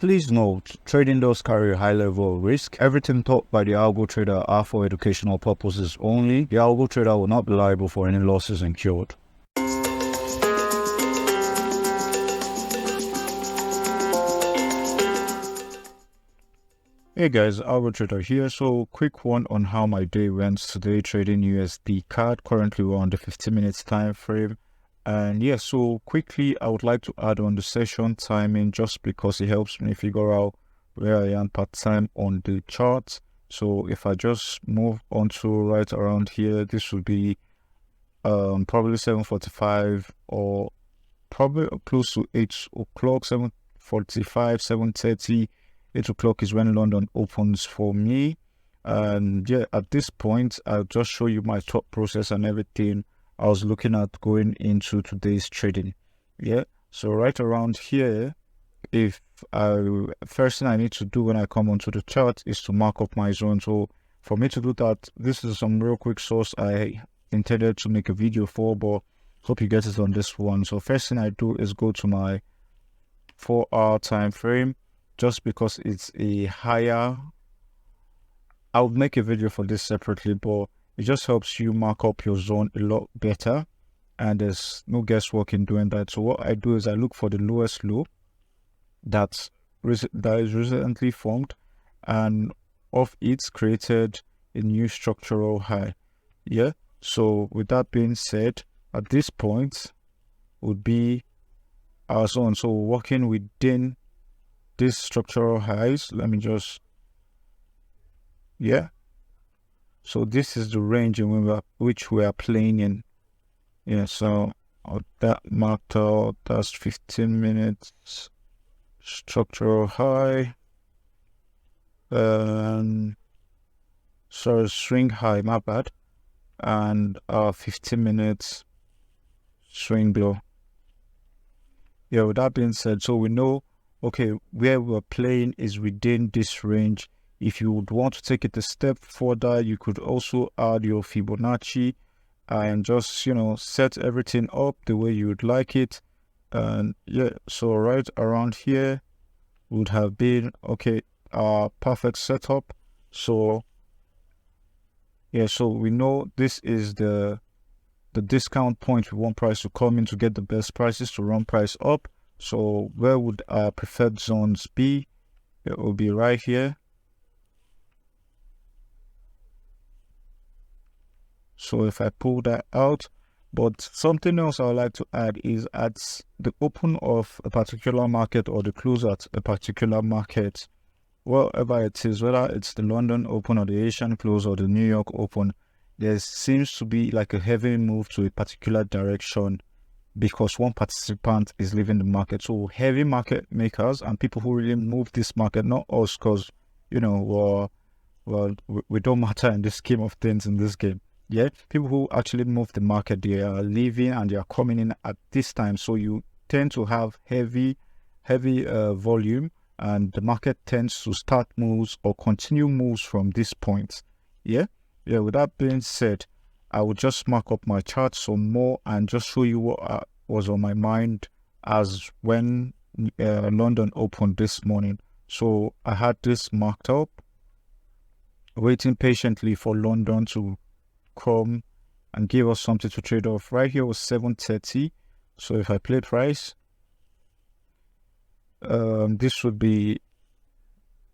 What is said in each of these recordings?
Please note, trading does carry a high level of risk. Everything taught by the algo trader are for educational purposes only. The algo trader will not be liable for any losses incurred. Hey guys, algo trader here. So quick one on how my day went today trading USDCAD. Currently we're on the 15 minutes time frame. And yeah, so quickly I would like to add on the session timing just because it helps me figure out where I am part time on the chart. So if I just move on to right around here, this would be probably 7:45 or probably close to 8 o'clock, 7:45, 7:30. 8 o'clock is when London opens for me. And yeah, at this point, I'll just show you my thought process and everything I was looking at going into today's trading. Yeah, so right around here, first thing I need to do when I come onto the chart is to mark up my zone. So for me to do that, this is some real quick source I intended to make a video for, but hope you get it on this one. So first thing I do is go to my 4-hour time frame, just because it's a higher. I'll make a video for this separately, but it just helps you mark up your zone a lot better, and there's no guesswork in doing that. So what I do is I look for the lowest low that is recently formed, and of it's created a new structural high. Yeah, so with that being said, at this point would be our zone. So working within these structural highs, let me just, yeah, so this is the range in which we are playing in. Yeah, so that marked out, that's 15 minutes structural high, sorry, swing high, my bad, and 15 minutes swing low. Yeah, with that being said, so we know, okay, where we're playing is within this range. If you would want to take it a step further, you could also add your Fibonacci and just, set everything up the way you would like it. And yeah, so right around here would have been, okay, our perfect setup. So yeah, so we know this is the discount point we want price to come in to get the best prices to run price up. So where would our preferred zones be? It will be right here. So if I pull that out, but something else I would like to add is at the open of a particular market or the close at a particular market, wherever it is, whether it's the London Open or the Asian close or the New York Open, there seems to be like a heavy move to a particular direction because one participant is leaving the market. So heavy market makers and people who really move this market, not us, because we don't matter in the scheme of things in this game. Yeah, people who actually move the market, they are leaving and they are coming in at this time. So you tend to have heavy volume, and the market tends to start moves or continue moves from this point. Yeah, with that being said, I will just mark up my chart some more and just show you what was on my mind as when London opened this morning. So I had this marked up, waiting patiently for London to come and give us something to trade off. Right here was 7:30. So if I play price, this would be,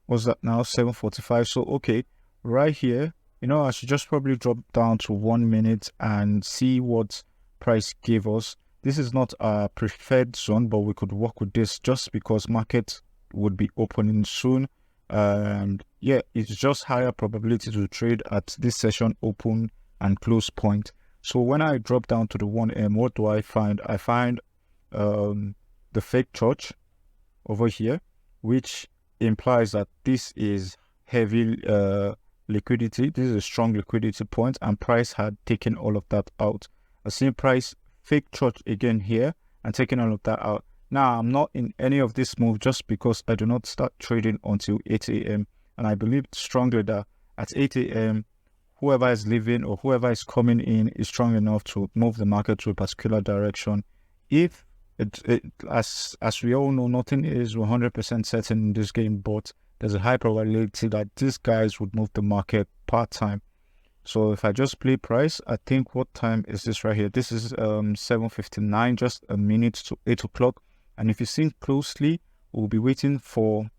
what's that now, 7:45. So okay, right here, I should just probably drop down to 1 minute and see what price gave us. This is not our preferred zone, but we could work with this just because market would be opening soon. And yeah, it's just higher probability to trade at this session open and close point. So when I drop down to the 1M, what do I find? I find the fake church over here, which implies that this is heavy liquidity. This is a strong liquidity point, and price had taken all of that out. I see price fake church again here and taking all of that out. Now I'm not in any of this move just because I do not start trading until 8 a.m. and I believe strongly that at 8 a.m. whoever is leaving or whoever is coming in is strong enough to move the market to a particular direction. If As we all know, nothing is 100% certain in this game, but there's a high probability that these guys would move the market part-time. So if I just play price, I think, what time is this right here? This is 7:59, just a minute to 8 o'clock. And if you see closely, we'll be waiting for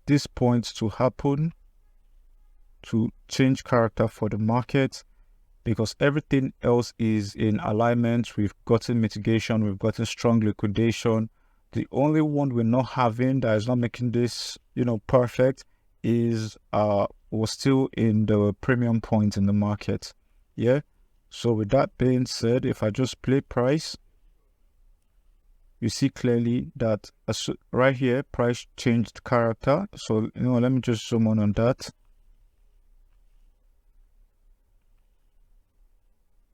this point to happen to change character for the market, because everything else is in alignment. We've gotten mitigation, we've gotten strong liquidation. The only one we're not having that is not making this, perfect is we're still in the premium point in the market. Yeah. So with that being said, if I just play price, you see clearly that right here, price changed character. So, let me just zoom on that.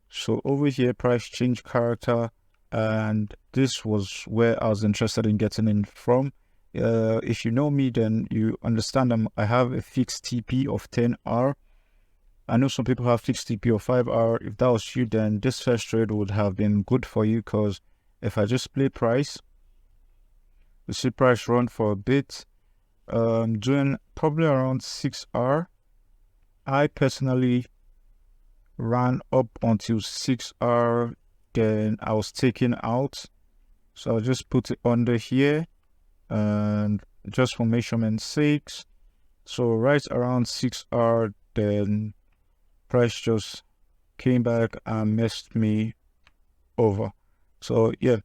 So over here, price change character, and this was where I was interested in getting in from. If you know me, then you understand I have a fixed TP of 10R. I know some people have fixed TP of 5R. If that was you, then this first trade would have been good for you, because if I just play price, you see price run for a bit, doing probably around 6R. I personally ran up until 6R, then I was taken out. So I'll just put it under here, and just for measurement sakes. So right around 6R, then price just came back and messed me over. So yeah,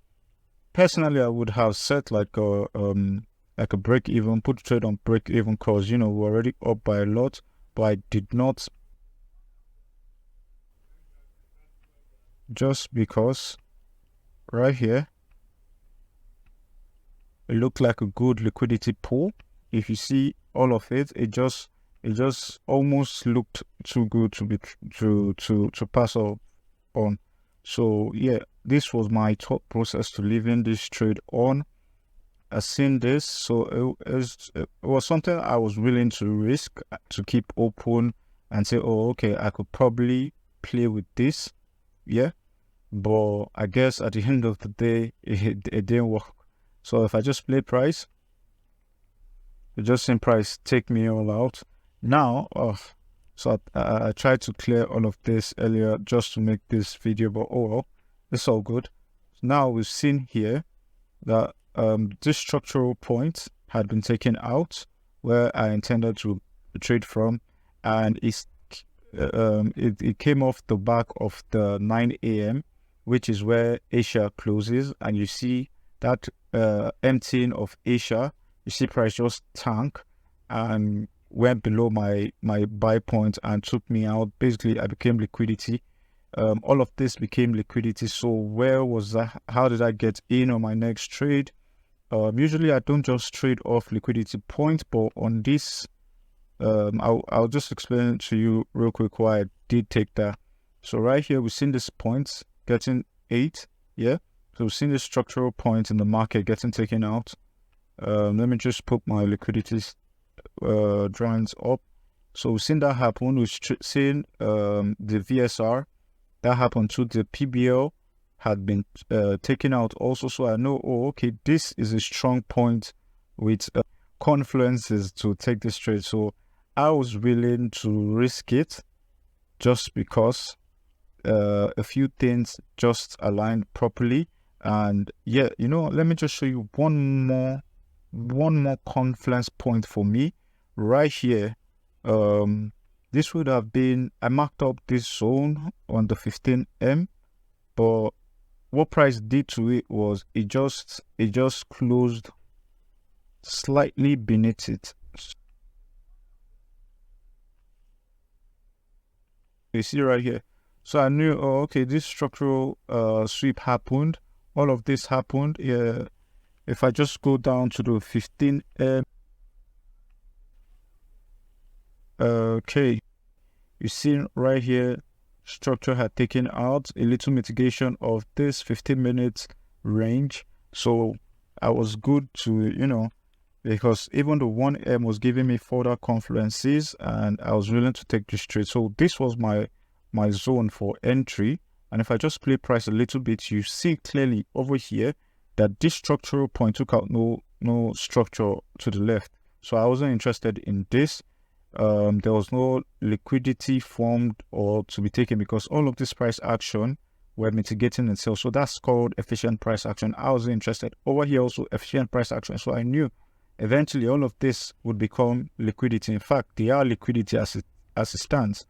personally I would have set like a break even, put trade on break even, because we're already up by a lot, but I did not, just because right here it looked like a good liquidity pool. If you see all of it, it just almost looked too good to be to pass up on. So yeah, this was my thought process to leaving this trade on. I seen this, so it was something I was willing to risk, to keep open and say, oh, okay, I could probably play with this. Yeah, but I guess at the end of the day, it didn't work. So if I just play price, you just seen price take me all out. Now, so I tried to clear all of this earlier just to make this video, but oh well, it's all good. Now we've seen here that this structural point had been taken out where I intended to trade from, and it came off the back of the 9 a.m., which is where Asia closes, and you see that emptying of Asia, you see price just tank and went below my buy point and took me out. Basically, I became liquidity. All of this became liquidity. So where was that? How did I get in on my next trade? Usually I don't just trade off liquidity points, but on this, I'll just explain it to you real quick why I did take that. So right here, we've seen this point getting 8. Yeah. So we've seen this structural point in the market getting taken out. Let me just put my liquidity drawings up. So we've seen that happen. We've seen the VSR that happened too. The PBL had been taken out also. So I know, oh, okay, this is a strong point with confluences to take this trade. So I was willing to risk it just because a few things just aligned properly. And yeah, let me just show you one more confluence point for me right here. This would have been, I marked up this zone on the 15M, but what price did to it was it just closed slightly beneath it. You see right here. So I knew, oh, okay, this structural sweep happened. All of this happened. Yeah. If I just go down to the 15M, okay, you see right here, structure had taken out a little mitigation of this 15 minutes range. So I was good to, because even the 1M was giving me further confluences and I was willing to take this trade. So this was my zone for entry. And if I just play price a little bit, you see clearly over here that this structural point took out no structure to the left. So I wasn't interested in this. There was no liquidity formed or to be taken because all of this price action were mitigating itself. So that's called efficient price action. I was interested over here also efficient price action. So I knew eventually all of this would become liquidity. In fact, they are liquidity as it stands.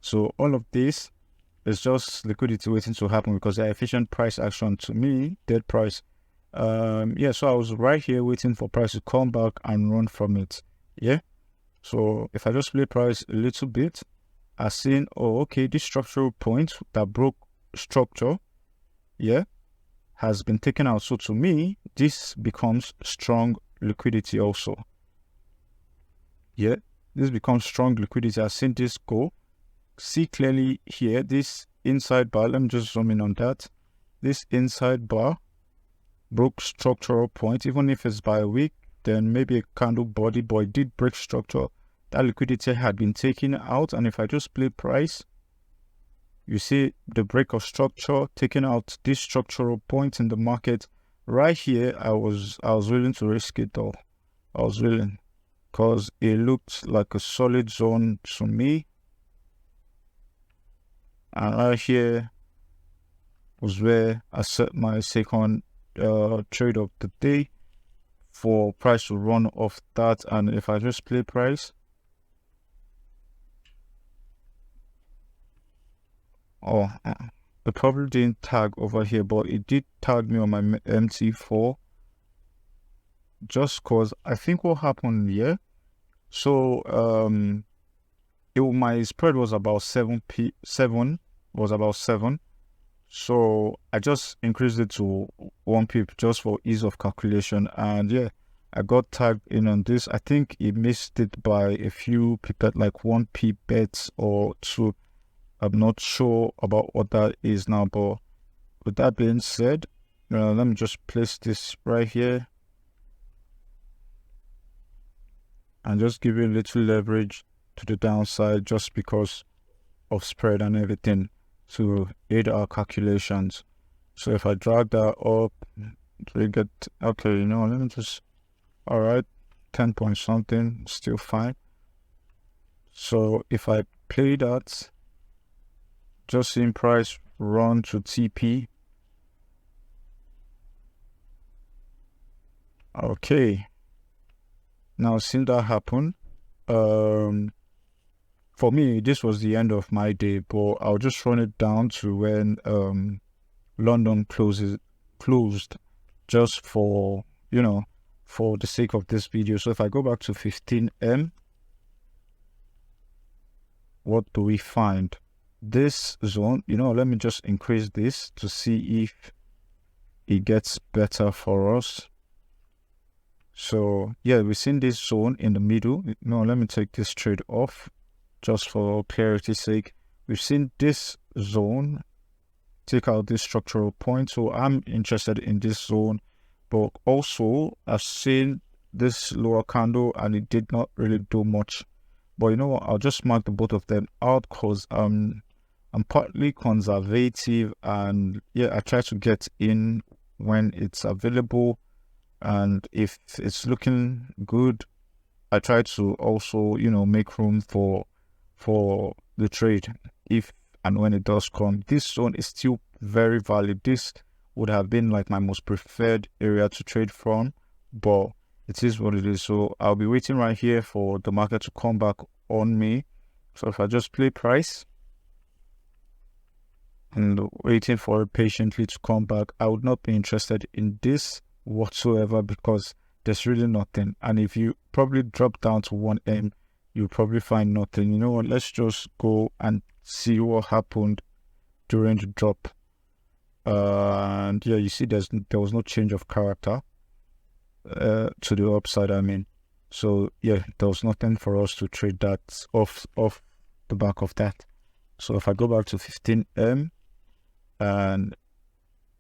So all of this is just liquidity waiting to happen because they're efficient price action to me, dead price. Yeah, so I was right here waiting for price to come back and run from it. Yeah. So if I just play price a little bit, I've seen, oh, okay, this structural point that broke structure, yeah, has been taken out. So to me, this becomes strong liquidity also. Yeah, this becomes strong liquidity. I've seen this go. See clearly here, this inside bar, let me just zoom in on that. This inside bar broke structural point, even if it's by a week, then maybe a candle body, but it did break structure. That liquidity had been taken out, and if I just play price, you see the break of structure, taking out this structural point in the market. Right here, I was willing to risk it though. I was willing, because it looked like a solid zone to me. And right here was where I set my second trade of the day for price to run off that. And if I just play price, oh, it probably didn't tag over here, but it did tag me on my MT4 just cause I think what happened here. So my spread was about 7 was about 7. So I just increased it to 1 pip just for ease of calculation, and yeah, I got tagged in on this. I think it missed it by a few pipet, like 1 pip bets or 2. I'm not sure about what that is now, but with that being said, let me just place this right here and just give you a little leverage to the downside just because of spread and everything to aid our calculations. So if I drag that up, we get, okay, let me just, all right, 10 point something, still fine. So if I play that, just seeing price run to TP. Okay. Now, seeing that happen, for me, this was the end of my day, but I'll just run it down to when London closed, just for, for the sake of this video. So if I go back to 15M, what do we find? This zone, let me just increase this to see if it gets better for us. So yeah, we've seen this zone in the middle. Let me take this trade off just for clarity's sake. We've seen this zone take out this structural point, so I'm interested in this zone. But also I've seen this lower candle and it did not really do much. But you know what, I'll just mark the both of them out because I'm partly conservative, and yeah, I try to get in when it's available, and if it's looking good, I try to also make room for the trade if and when it does come. This zone is still very valid. This would have been like my most preferred area to trade from, but it is what it is. So I'll be waiting right here for the market to come back on me. So if I just play price and waiting for it patiently to come back, I would not be interested in this whatsoever because there's really nothing. And if you probably drop down to 1M, you'll probably find nothing. You know what, let's just go and see what happened during the drop. And yeah, you see there was no change of character to the upside, I mean. So yeah, there was nothing for us to trade that off the back of that. So if I go back to 15M, and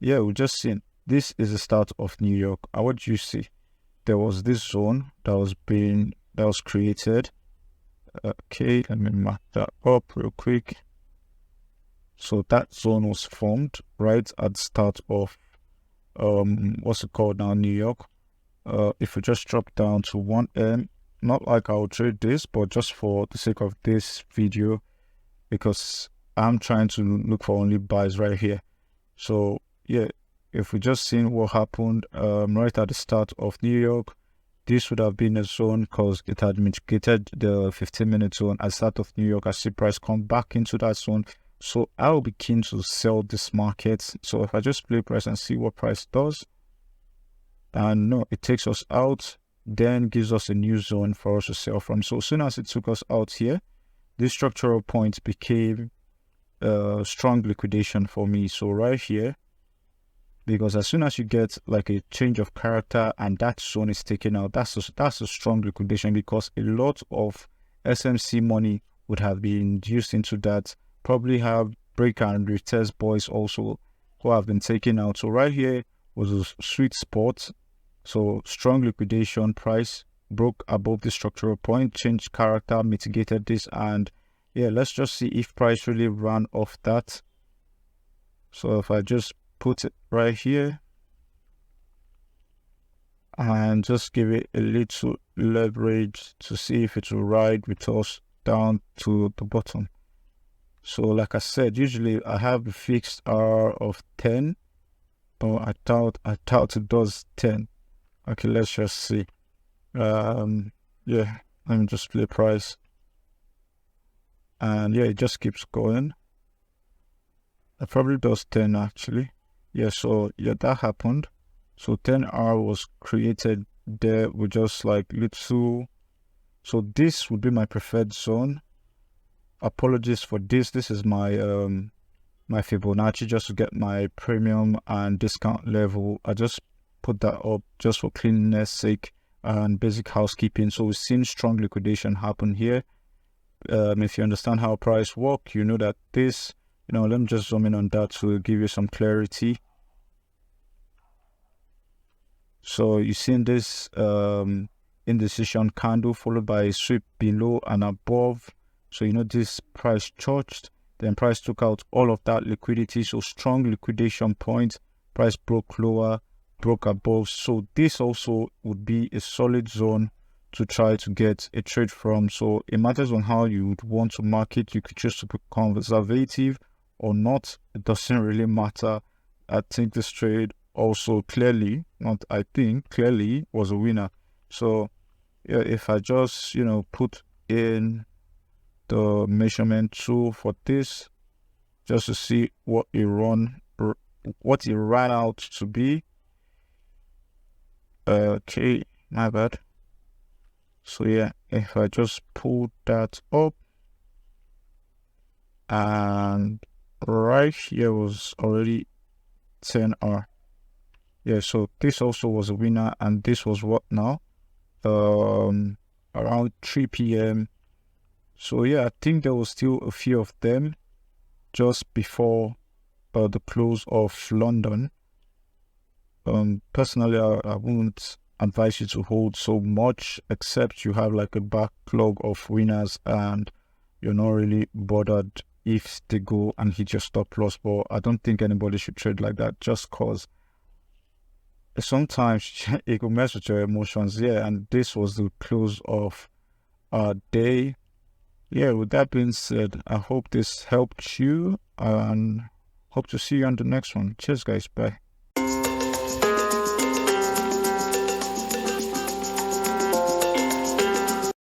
yeah, we just seen this is the start of New York. And what do you see? There was this zone that was created. Okay, let me mark that up real quick. So that zone was formed right at the start of what's it called now, New York. If we just drop down to 1M, not like I'll trade this, but just for the sake of this video, because I'm trying to look for only buys right here. So yeah, if we just seen what happened right at the start of New York, this would have been a zone because it had mitigated the 15-minute zone. At the start of New York, I see price come back into that zone. So I'll be keen to sell this market. So if I just play price and see what price does, and no, it takes us out, then gives us a new zone for us to sell from. So as soon as it took us out here, this structural point became strong liquidation for me. So right here, because as soon as you get like a change of character and that zone is taken out, that's a strong liquidation, because a lot of SMC money would have been used into that. Probably have break and retest boys also who have been taken out. So right here was a sweet spot. So strong liquidation, price broke above the structural point, changed character, mitigated this, and yeah, let's just see if price really ran off that. So if I just put it right here and just give it a little leverage to see if it will ride with us down to the bottom. So like I said, usually I have a fixed R of 10, but I doubt it does 10. Okay, let's just see. Yeah, let me just play price. And yeah, it just keeps going. It probably does 10 actually. Yeah, so yeah, that happened. So 10R was created there with just like little. So this would be my preferred zone. Apologies for this. This is my my Fibonacci just to get my premium and discount level. I just put that up just for cleanliness sake and basic housekeeping. So we've seen strong liquidation happen here. If you understand how price work, you know that this, let me just zoom in on that to give you some clarity. So you seen this indecision candle followed by a sweep below and above. So this price charged, then price took out all of that liquidity. So strong liquidation point, price broke lower, broke above. So this also would be a solid zone to try to get a trade from. So it matters on how you would want to market. You could choose to be conservative or not. It doesn't really matter. I think this trade also clearly was a winner. So yeah, if I just put in the measurement tool for this just to see what it ran out to be. Okay, my bad. So yeah, if I just pull that up, and right here was already 10R. Yeah, so this also was a winner, and this was what now? Around 3 p.m. So yeah, I think there was still a few of them just before the close of London. Personally, I wouldn't advise you to hold so much, except you have like a backlog of winners and you're not really bothered if they go and hit your stop loss. But I don't think anybody should trade like that, just cause sometimes it could mess with your emotions. Yeah, and this was the close of our day. Yeah, with that being said, I hope this helped you and hope to see you on the next one. Cheers guys, bye.